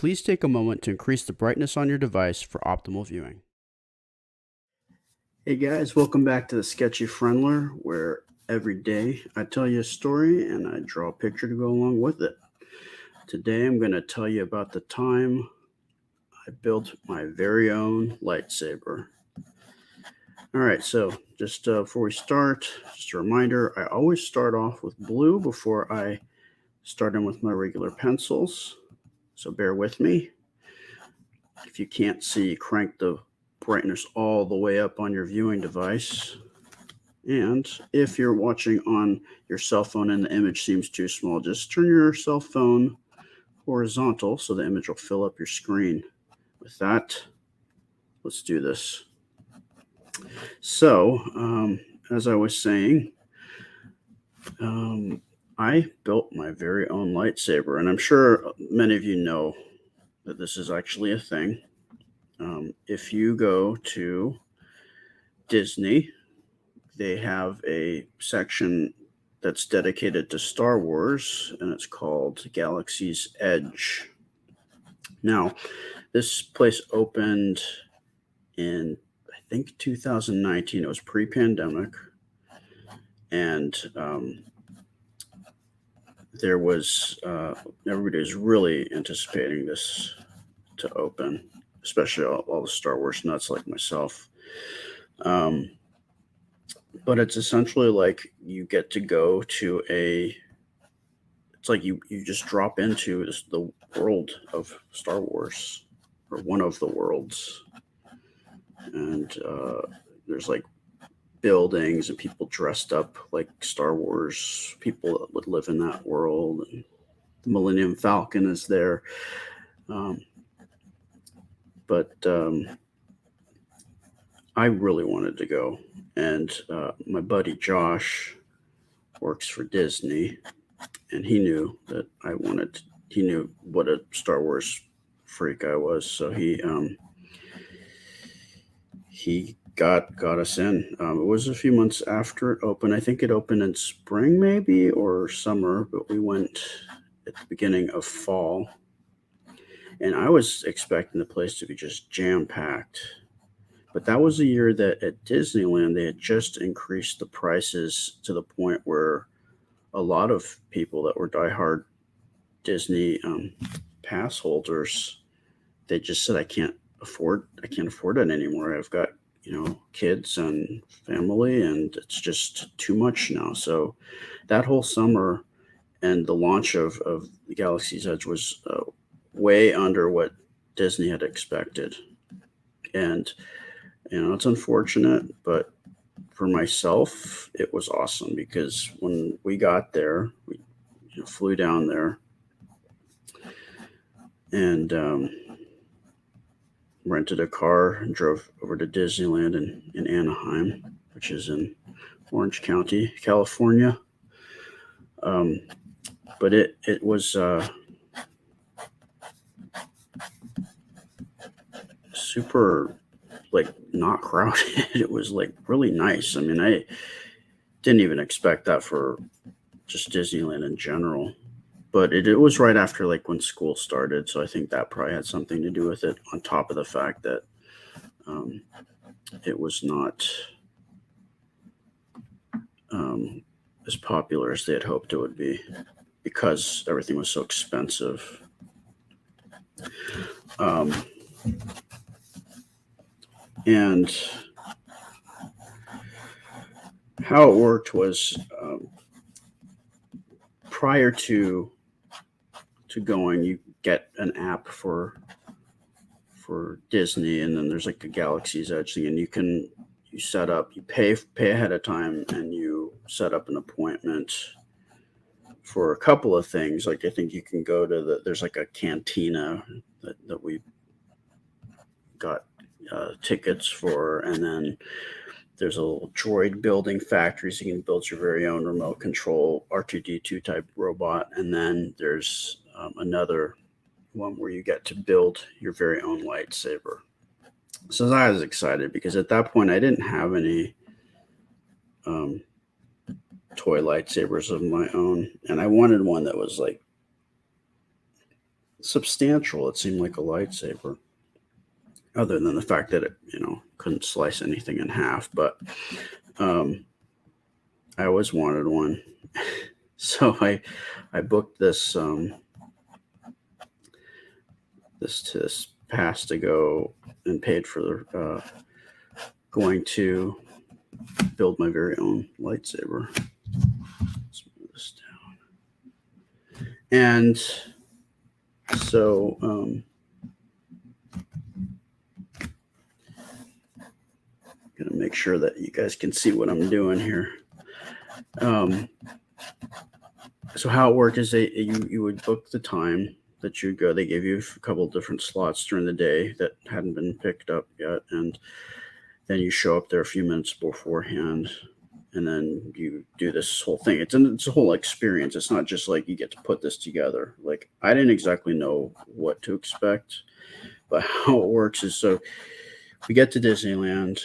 Please take a moment to increase the brightness on your device for optimal viewing. Hey guys, welcome back to the Sketchy Friendler, where every day I tell you a story and I draw a picture to go along with it. Today I'm going to tell you about the time I built my very own lightsaber. All right, so just before we start, just a reminder, I always start off with blue before I start in with my regular pencils, so bear with me. If you can't see, crank the brightness all the way up on your viewing device. And if you're watching on your cell phone and the image seems too small, just turn your cell phone horizontal so the image will fill up your screen. With that, let's do this. So, as I was saying, I built my very own lightsaber, and I'm sure many of you know that this is actually a thing. If you go to Disney, they have a section that's dedicated to Star Wars, and it's called Galaxy's Edge. Now, this place opened in, I think, 2019. It was pre-pandemic, and there was everybody was really anticipating this to open, especially all the Star Wars nuts like myself. But it's essentially like you get to go to it's like you just drop into the world of Star Wars, or one of the worlds. And there's like buildings and people dressed up like Star Wars people that would live in that world. And the Millennium Falcon is there. But I really wanted to go. And my buddy Josh works for Disney, and he knew that he knew what a Star Wars freak I was. So he got us in. It was a few months after it opened. I think it opened in spring maybe or summer, but we went at the beginning of fall. And I was expecting the place to be just jam-packed. But that was a year that at Disneyland, they had just increased the prices to the point where a lot of people that were diehard Disney pass holders, they just said, I can't afford it anymore. I've got, kids and family, and it's just too much now. So that whole summer and the launch of the Galaxy's Edge was way under what Disney had expected. And it's unfortunate, but for myself, it was awesome because when we got there, we flew down there and rented a car and drove over to Disneyland in Anaheim, which is in Orange County, California. But it was super, like, not crowded. It was like really nice. I mean, I didn't even expect that for just Disneyland in general, but it was right after like when school started. So I think that probably had something to do with it, on top of the fact that it was not as popular as they had hoped it would be because everything was so expensive. And how it worked was prior to going, you get an app for Disney, and then there's like a Galaxy's Edge thing, and you pay ahead of time, and you set up an appointment for a couple of things. Like I think you can go to there's like a cantina that we got tickets for, and then there's a little droid building factory, so you can build your very own remote control R2D2 type robot. And then there's another one where you get to build your very own lightsaber. So I was excited because at that point I didn't have any toy lightsabers of my own, and I wanted one that was like substantial. It seemed like a lightsaber, other than the fact that it, couldn't slice anything in half. But um, I always wanted one, so I booked this pass to go and paid for going to build my very own lightsaber. Let's move this down. And so gonna make sure that you guys can see what I'm doing here. So how it worked is you would book the time that you'd go. They gave you a couple of different slots during the day that hadn't been picked up yet, and then you show up there a few minutes beforehand, and then you do this whole thing. It's a whole experience. It's not just like you get to put this together. Like, I didn't exactly know what to expect, but how it works is, so we get to Disneyland.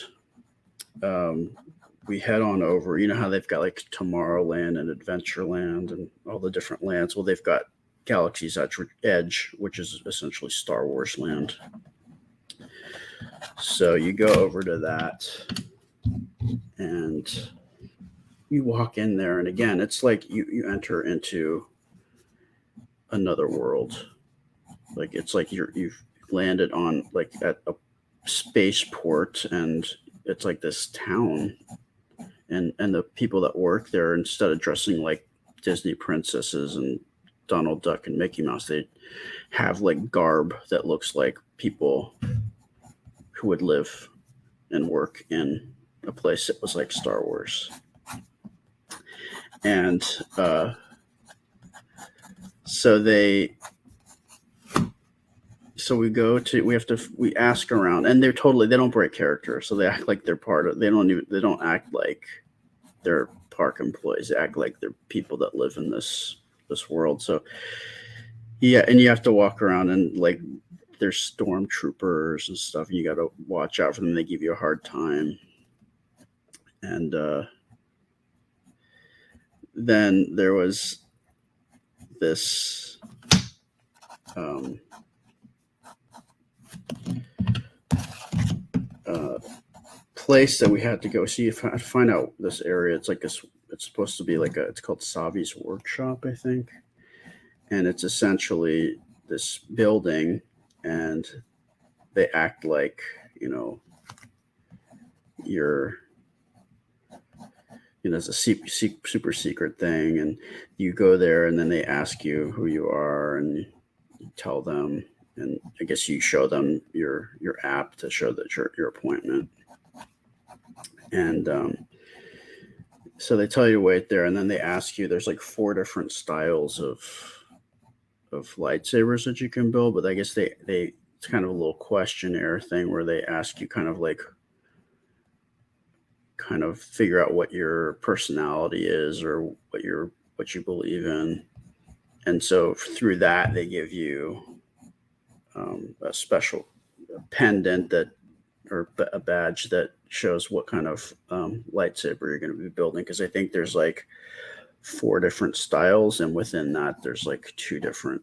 We head on over. You know how they've got like Tomorrowland and Adventureland and all the different lands? Well, they've got Galaxy's Edge, which is essentially Star Wars land. So you go over to that and you walk in there, and again, it's like you enter into another world. Like, it's like you've landed on like at a spaceport, and it's like this town, and the people that work there, instead of dressing like Disney princesses and Donald Duck and Mickey Mouse, they have like garb that looks like people who would live and work in a place that was like Star Wars. And so we ask around, and they don't break character, so they act like they're part of. They don't act like they're park employees. They act like they're people that live in this world. So yeah, and you have to walk around, and like there's stormtroopers and stuff, and you got to watch out for them. They give you a hard time. And then there was this place that we had to go see, find out this area. It's like it's supposed to be like it's called Savi's Workshop, I think. And it's essentially this building, and they act like, it's a super secret thing, and you go there, and then they ask you who you are, and you tell them, and I guess you show them your app to show that your appointment, and so they tell you to wait there, and then they ask you. There's like 4 different styles of lightsabers that you can build, but I guess they it's kind of a little questionnaire thing where they ask you kind of figure out what your personality is, or what you believe in. And so through that, they give you a special pendant or a badge that shows what kind of lightsaber you're going to be building. Because I think there's like 4 different styles, and within that, there's like 2 different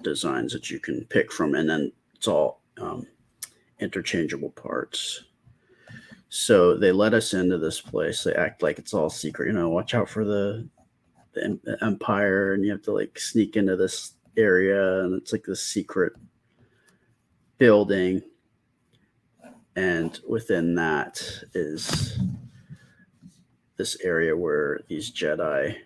designs that you can pick from, and then it's all interchangeable parts. So they let us into this place. They act like it's all secret. Watch out for the Empire, and you have to like sneak into this area, and it's like this secret building. And within that is this area where these Jedi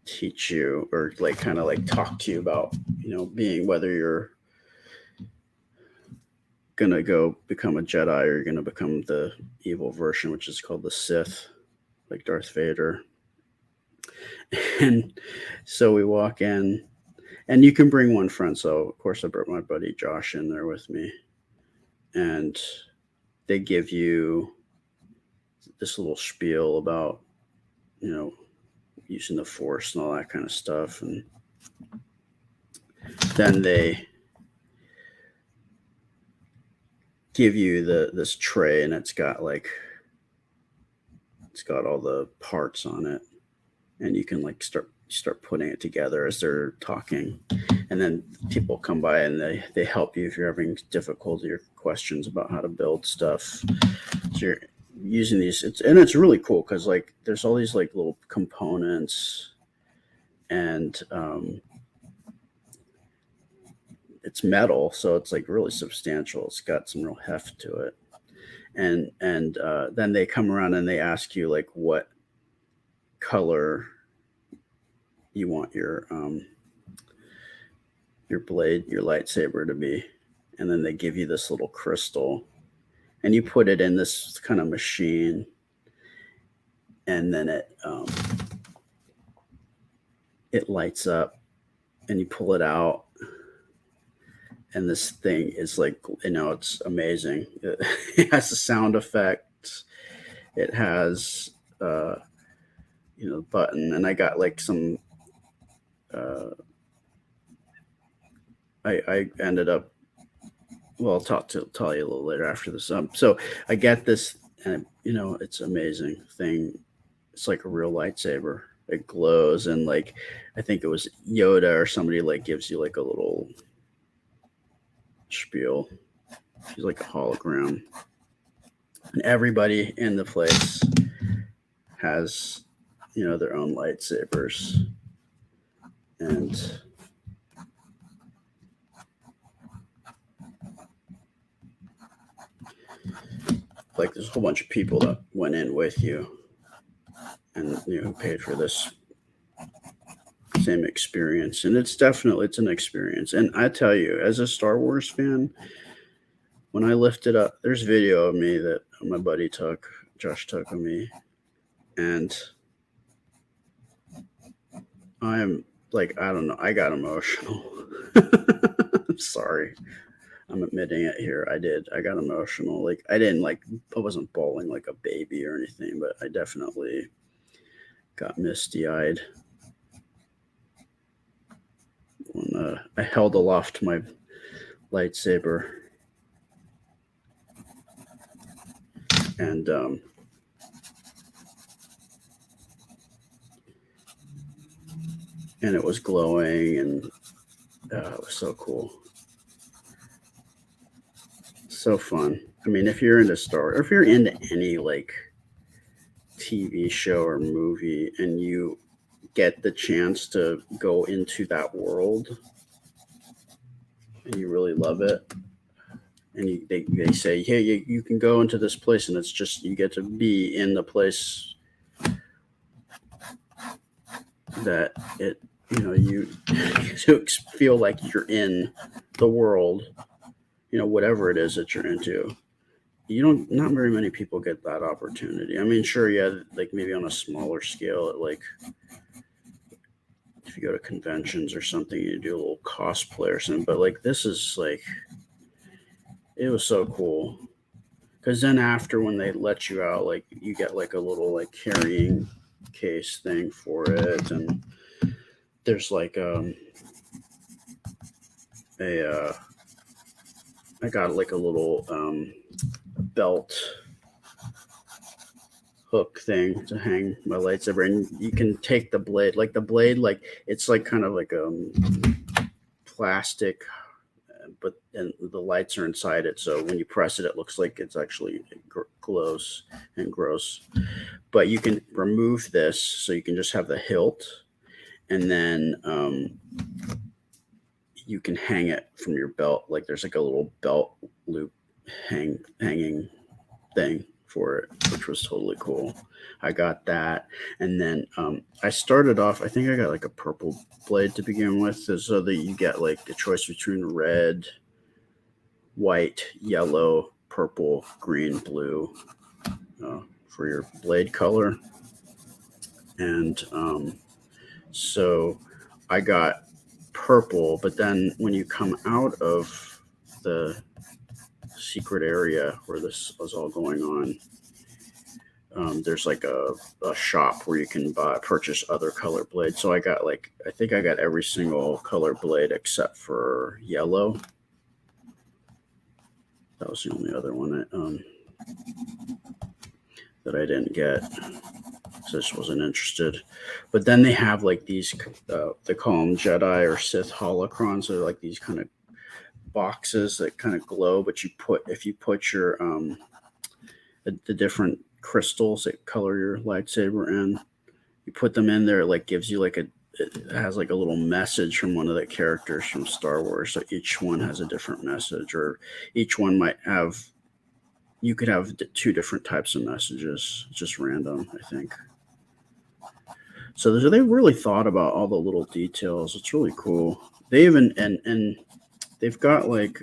teach you, or like kind of like talk to you about, being, whether you're gonna go become a Jedi or you're gonna become the evil version, which is called the Sith, like Darth Vader. And so we walk in, and you can bring one friend. So of course I brought my buddy Josh in there with me, and they give you this little spiel about, using the Force and all that kind of stuff. And then they give you this tray, and it's got all the parts on it, and you can like start start putting it together as they're talking, and then people come by and they help you if you're having difficulty or questions about how to build stuff. So you're using these, it's really cool because like there's all these like little components, and it's metal, so it's like really substantial. It's got some real heft to it, and then they come around and they ask you like what color you want your blade, your lightsaber to be, and then they give you this little crystal, and you put it in this kind of machine, and then it lights up, and you pull it out, and this thing is like, it's amazing. It has a sound effect. It has button, and I got like some. I ended up. Well, I'll tell you a little later after this. So I get this, and it's amazing thing. It's like a real lightsaber. It glows, and like I think it was Yoda or somebody like gives you like a little spiel. He's like a hologram, and everybody in the place has their own lightsabers, and like there's a whole bunch of people that went in with you, and who paid for this same experience. And it's an experience. And I tell you, as a Star Wars fan, when I lifted up, there's video of me that my buddy Josh took of me, and I'm like, I don't know, I got emotional. I'm sorry, I'm admitting it here. I got emotional. Like I wasn't bawling like a baby or anything, but I definitely got misty eyed when I held aloft my lightsaber, and it was glowing, and it was so cool, so fun. I mean, if you're into if you're into any like TV show or movie, and you get the chance to go into that world, and you really love it, and they say, hey, you can go into this place, and it's just you get to be in the place that it you to feel like you're in the world, whatever it is that you're into. Not very many people get that opportunity. I mean, sure, yeah, like maybe on a smaller scale, like if you go to conventions or something, you do a little cosplay or something, but like this is like, it was so cool. Because then after, when they let you out, like you get like a little like carrying case thing for it, and there's like I got like a little belt hook thing to hang my lightsaber, and you can take the blade, like it's like kind of like plastic, and the lights are inside it, so when you press it, it looks like it's actually glows and grows. But you can remove this, so you can just have the hilt, and then you can hang it from your belt. Like there's like a little belt loop hanging thing for it, which was totally cool. I got that, and then I started off. I think I got like a purple blade to begin with, so that you get like a choice between red, white, yellow, purple, green, blue for your blade color. And so I got purple, but then when you come out of the secret area where this was all going on, there's like a shop where you can purchase other color blades. So I think I got every single color blade except for yellow. That was the only other one that I didn't get. so I just wasn't interested. But then they have like these, they call them Jedi or Sith holocrons. They're like these kind of boxes that kind of glow, but if you put your the different crystals that color your lightsaber in, you put them in there, it like gives you like it has like a little message from one of the characters from Star Wars. So each one has a different message, or each one might have, you could have two different types of messages. It's just random, I think. So they really thought about all the little details. It's really cool. They even and they've got like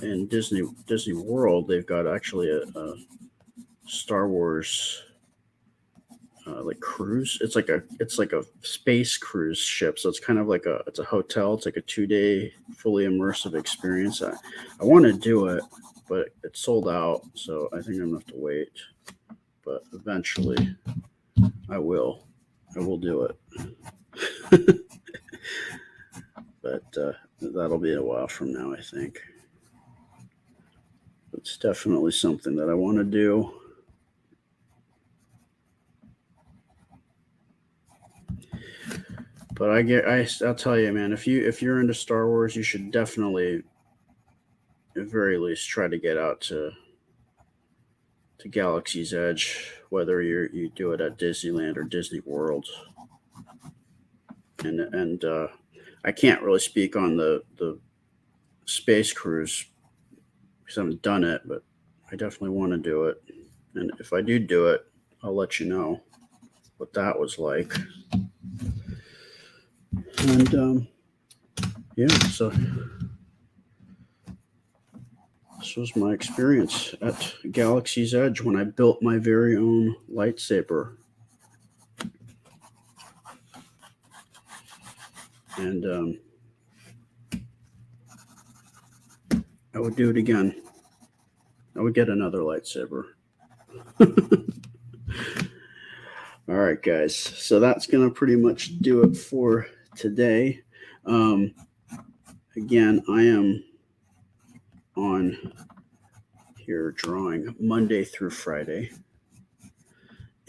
in Disney World, they've got actually a Star Wars like cruise. It's like a space cruise ship. So it's kind of like it's a hotel. It's like a 2-day fully immersive experience. I want to do it, but it's sold out. So I think I'm gonna have to wait. But eventually, I will do it. But that'll be a while from now, I think. It's definitely something that I want to do. But I'll tell you, man, if you're into Star Wars, you should definitely, at very least, try to get out to Galaxy's Edge, whether you do it at Disneyland or Disney World. And I can't really speak on the space cruise because I haven't done it, but I definitely want to do it. And if I do it, I'll let you know what that was like. And yeah, so this was my experience at Galaxy's Edge when I built my very own lightsaber. And I would do it again. I would get another lightsaber. All right, guys. So that's going to pretty much do it for today. Again, I am on here drawing Monday through Friday.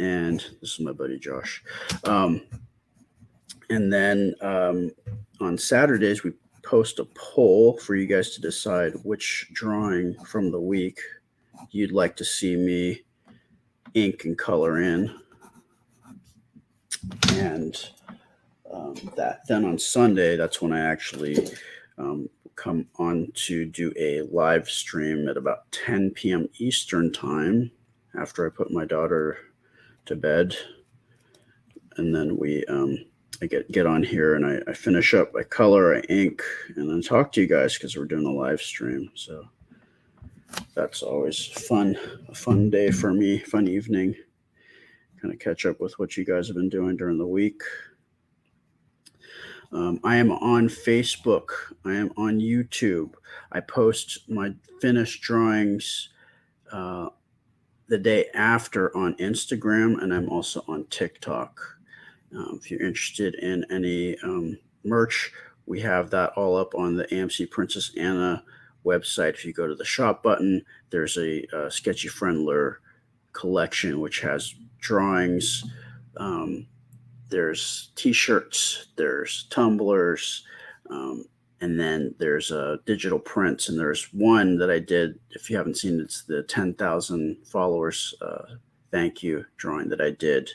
And this is my buddy Josh. And then on Saturdays, we post a poll for you guys to decide which drawing from the week you'd like to see me ink and color in. And then on Sunday, that's when I actually come on to do a live stream at about 10 p.m. Eastern time after I put my daughter to bed. And then I get on here and I finish up, I color, I ink, and then talk to you guys because we're doing a live stream. So that's always a fun day for me, fun evening. Kind of catch up with what you guys have been doing during the week. I am on Facebook. I am on YouTube. I post my finished drawings the day after on Instagram, and I'm also on TikTok. If you're interested in any merch, we have that all up on the AMC Princess Anna website. If you go to the shop button, there's a Sketchy Friendler collection, which has drawings. There's t-shirts, there's tumblers, and then there's digital prints. And there's one that I did, if you haven't seen it, it's the 10,000 followers thank you drawing that I did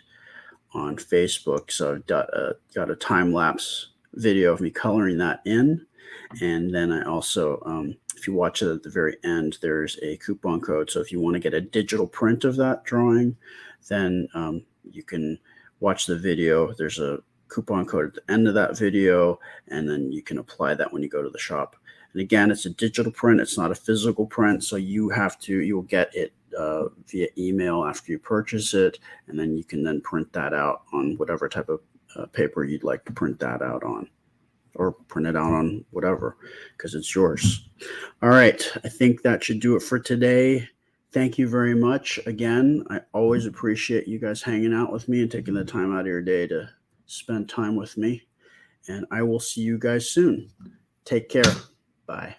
on Facebook. So I've got a time-lapse video of me coloring that in. And then I also, if you watch it at the very end, there's a coupon code. So if you want to get a digital print of that drawing, then you can watch the video. There's a coupon code at the end of that video, and then you can apply that when you go to the shop. And again, it's a digital print. It's not a physical print. So you'll get it via email after you purchase it. And then you can then print that out on whatever type of paper you'd like to print that out on, or print it out on whatever, because it's yours. All right. I think that should do it for today. Thank you very much. Again, I always appreciate you guys hanging out with me and taking the time out of your day to spend time with me. And I will see you guys soon. Take care. Bye.